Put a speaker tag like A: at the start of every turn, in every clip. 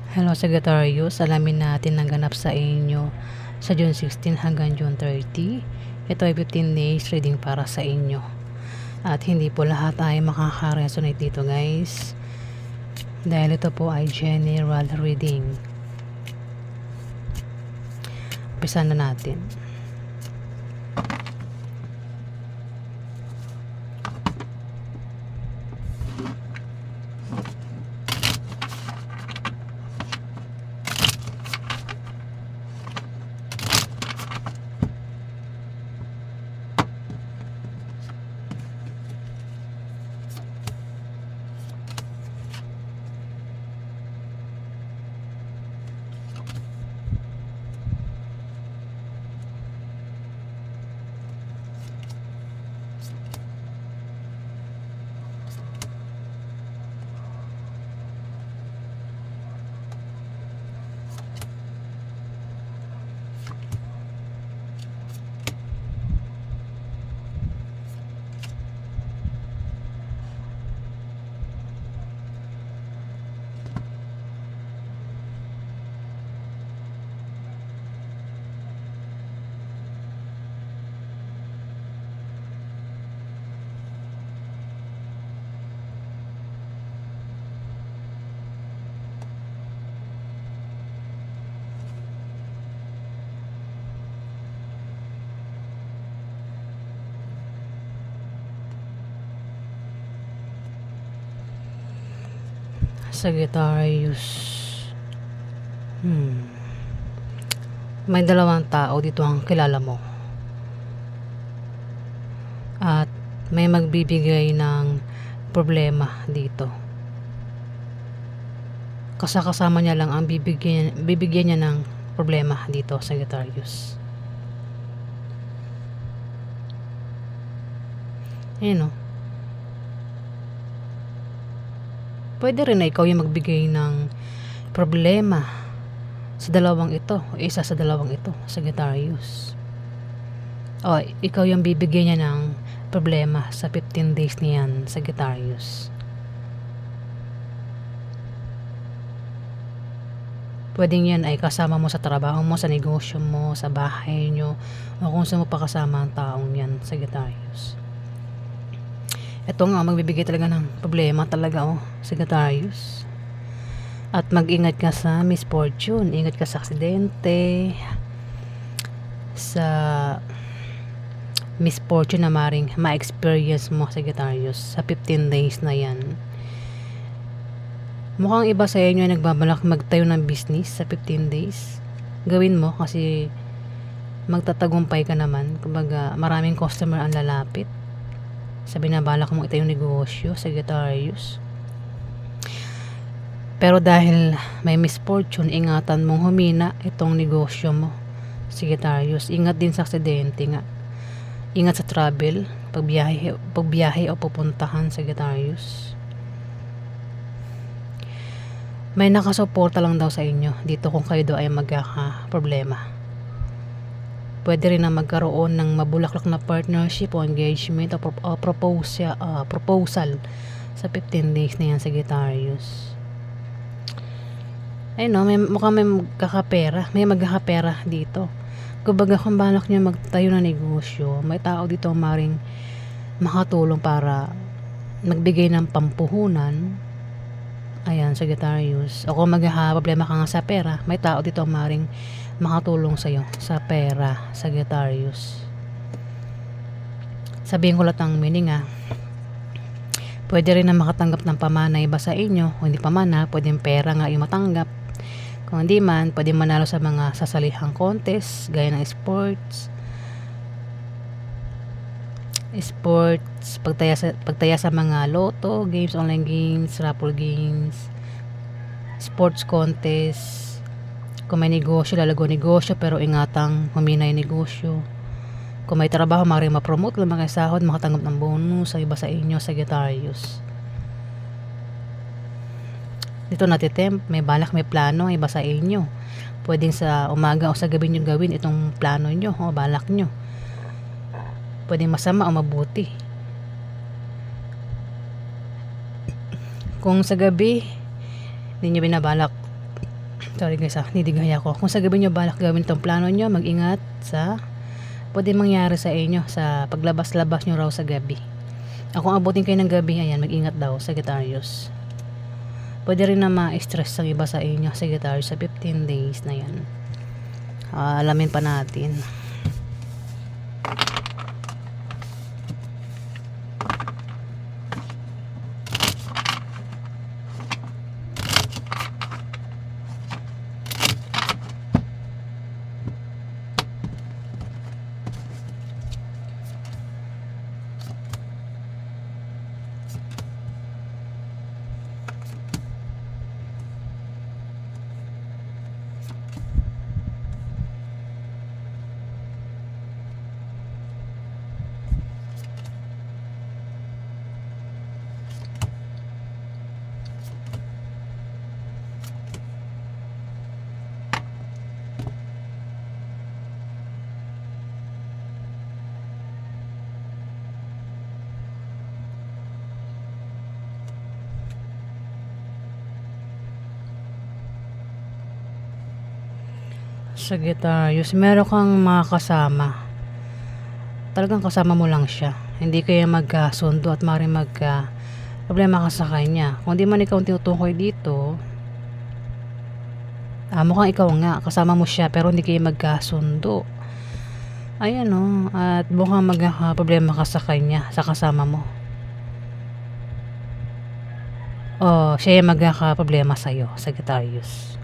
A: Hello Sagittarius, alamin natin ang ganap sa inyo sa June 16 hanggang June 30. Ito ay 15 days reading para sa inyo. At hindi po lahat ay makaka-resonate dito guys. Dahil ito po ay general reading. Umpisa na natin. Sagittarius. May dalawang tao dito ang kilala mo. At may magbibigay ng problema dito. Kasama niya lang ang bibigyan niya ng problema dito, Sagittarius. Ayan o. Pwede rin na ikaw yung magbigay ng problema sa dalawang ito, o isa sa dalawang ito, Sagittarius. O ikaw yung bibigyan niya ng problema sa 15 days niyan, Sagittarius. Pwedeng yan ay kasama mo sa trabaho mo, sa negosyo mo, sa bahay nyo, o kung saan mo pa kasama ang taong yan, Sagittarius. Ito nga, magbibigay talaga ng problema talaga, Sagittarius. At mag-ingat ka sa misfortune, ingat ka sa aksidente, sa misfortune na maring ma-experience mo, Sagittarius, sa 15 days na yan. Mukhang iba sa inyo ay nagbabalak magtayo ng business sa 15 days. Gawin mo kasi magtatagumpay ka naman. Kumbaga, maraming customer ang lalapit sa binabalak mong itayong negosyo, Sagittarius. Pero dahil may misfortune, ingatan mong humina itong negosyo mo, Sagittarius. Ingat din sa aksidente nga. Ingat sa travel, pagbiyahe o pupuntahan, Sagittarius. May nakasuporta lang daw sa inyo dito kung kayo daw ay magkaka-problema. Pwede rin na magkaroon ng mabulaklak na partnership o engagement o proposal sa 15 days na yan, Sagittarius. Ayun, mukhang may magkakapera dito. Kumbaga kung balak nyo magtayo ng negosyo, may tao dito maring makatulong para magbigay ng pampuhunan. Ayan, Sagittarius. O kung magkakaproblema ka nga sa pera, may tao dito maring makatulong sa'yo sa pera, Sagittarius. Sabihin ko lang ang meaning pwede rin na makatanggap ng pamana iba sa inyo. Kung hindi pamana, pwedeng pera nga yung matanggap. Kung hindi man, pwede manalo sa mga sasalihang contest gaya ng sports, pagtaya sa mga loto games, online games, raffle games, sports contest. Kung may negosyo, lalago negosyo, pero ingatang humina yung negosyo. Kung may trabaho, maaaring ma-promote, lumaki sahod, makatanggap ng bonus sa iba sa inyo, Sagittarius. Dito may balak, may plano, iba sa inyo. Pwedeng sa umaga o sa gabi nyo gawin itong plano nyo o balak nyo. Pwedeng masama o mabuti. Kung sa gabi, hindi nyo binabalak Sorry guys, nidigaya ko. Kung sa gabi nyo balak gawin itong plano nyo, mag-ingat sa pwede mangyari sa inyo sa paglabas-labas nyo raw sa gabi. Kung abutin kayo ng gabi, ayan, mag-ingat daw, Sagittarius. Pwede rin na ma-stress ang iba sa inyo, Sagittarius, sa 15 days na yan. Alamin pa natin. Sagittarius, meron kang mga kasama. Talagang kasama mo lang siya. Hindi kayo magkasundo at maaaring problema ka sa kanya. Kung di man ikaw tinutukoy dito, mukhang ikaw nga, kasama mo siya pero hindi kayo magkasundo. Ayan o, at mukhang problema ka sa kanya, sa kasama mo. Siya yung problema sa'yo, Sagittarius.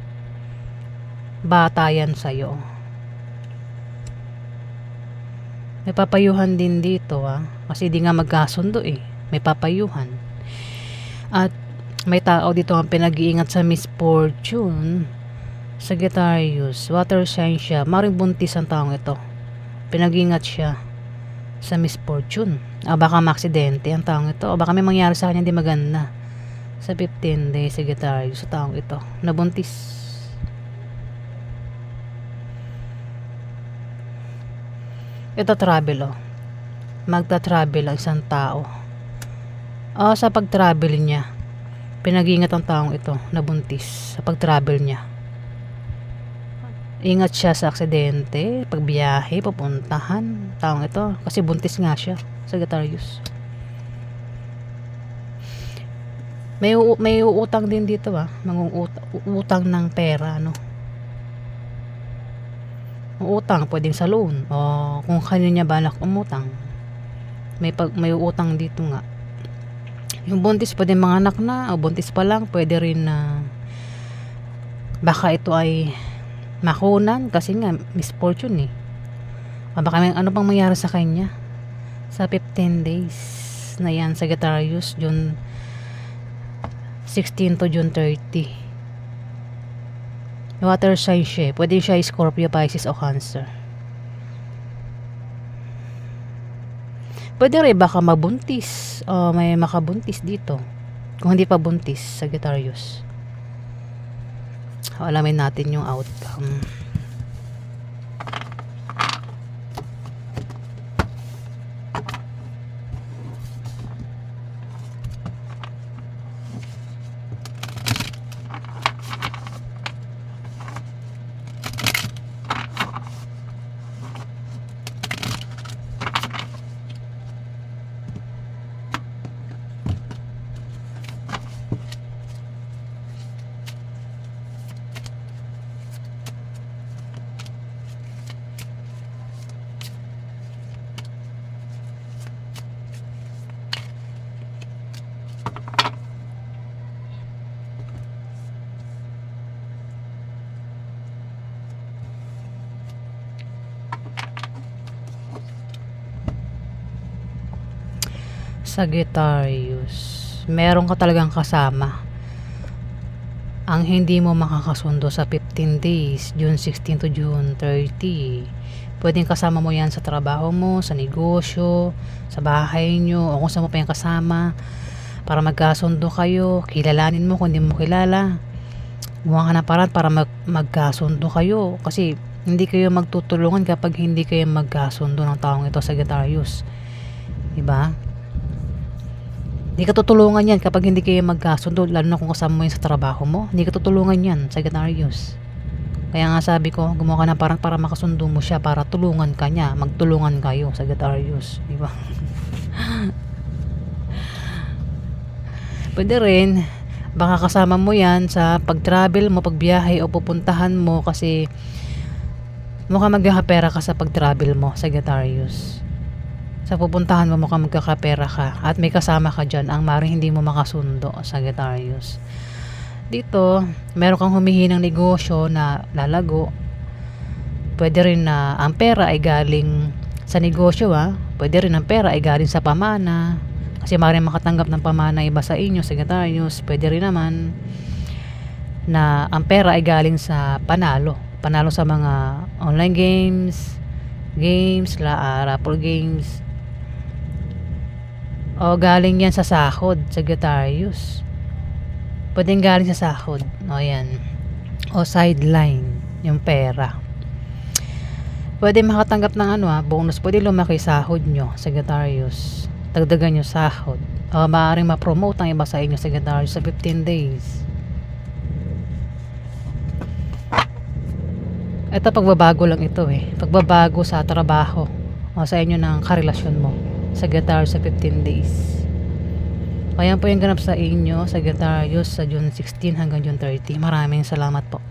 A: Bata yan sa'yo. May papayuhan din dito kasi di nga magkasundo may papayuhan. At may tao dito ang pinag-iingat sa misfortune, Sagittarius. Water sign siya, maring buntis ang taong ito. Pinag-iingat siya sa misfortune. Baka maaksidente ang taong ito, o baka may mangyari sa kanya hindi maganda sa 15 days, Sagittarius, sa taong ito nabuntis. Ito travel magta-travel ang isang tao. Sa pag-travel niya, pinag-iingat ang taong ito na buntis sa pag-travel niya. Ingat siya sa aksidente, pagbiyahe, pupuntahan taong ito kasi buntis nga siya, Sagittarius. May uutang din dito utang ng pera utang, pwedeng sa loan o kung kanino niya balak umutang. May utang dito nga. Yung buntis pwedeng mga anak na o buntis pa lang, pwede rin na baka ito ay makunan kasi nga misfortune baka may ano pang mangyari sa kanya sa 15 days na yan, Sagittarius, June 16 to June 30. Water sign siya. Pwede siya Scorpio, Pisces o Cancer. Pwede rin baka mabuntis o may makabuntis dito. Kung hindi pa buntis, Sagittarius. Alamin natin yung outcome. Sagittarius, meron ka talagang kasama ang hindi mo makakasundo sa 15 days, June 16 to June 30. Pwedeng kasama mo yan sa trabaho mo, sa negosyo, sa bahay nyo, o kung saan mo pa yung kasama para magkasundo kayo. Kilalanin mo kung hindi mo kilala, gumawa ka ng paraan para magkasundo kayo, kasi hindi kayo magtutulungan kapag hindi kayo magkasundo ng taong ito, Sagittarius. Diba? Hindi ka tutulungan yan kapag hindi kayo magkasundo, lalo na kung kasama mo yun sa trabaho mo. Hindi ka tutulungan yan, Sagittarius. Kaya nga sabi ko, gumawa ka ng parang para makasundo mo siya, para tulungan ka niya, magtulungan kayo, Sagittarius, di ba? Pwede rin, baka kasama mo yan sa pag-travel mo, pagbiyahe o pupuntahan mo, kasi mukhang magkakapera ka sa pag-travel mo, Sagittarius. Sa pupuntahan mo mukhang magkakapera ka, at may kasama ka dyan ang maring hindi mo makasundo, Sagittarius. Dito, meron kang humihinang negosyo na lalago. Pwede rin na ang pera ay galing sa negosyo, pwede rin ang pera ay galing sa pamana, kasi maaaring makatanggap ng pamana iba sa inyo, Sagittarius. Pwede rin naman na ang pera ay galing sa panalo sa mga online games, raffle games, o galing yan sa sahod, Sagittarius. Pwedeng galing sa sahod, o yan, o sideline yung pera. Pwede makatanggap ng bonus, pwede lumaki sahod nyo, Sagittarius, dagdagan nyo sahod, o maaaring ma-promote ang iba sa inyo, Sagittarius, sa 15 days. Ito, pagbabago lang ito pagbabago sa trabaho o sa inyo ng karelasyon mo, Sagittarius, sa 15 days. Kaya po yung ganap sa inyo, Sagittarius, sa June 16 hanggang June 30. Maraming salamat po.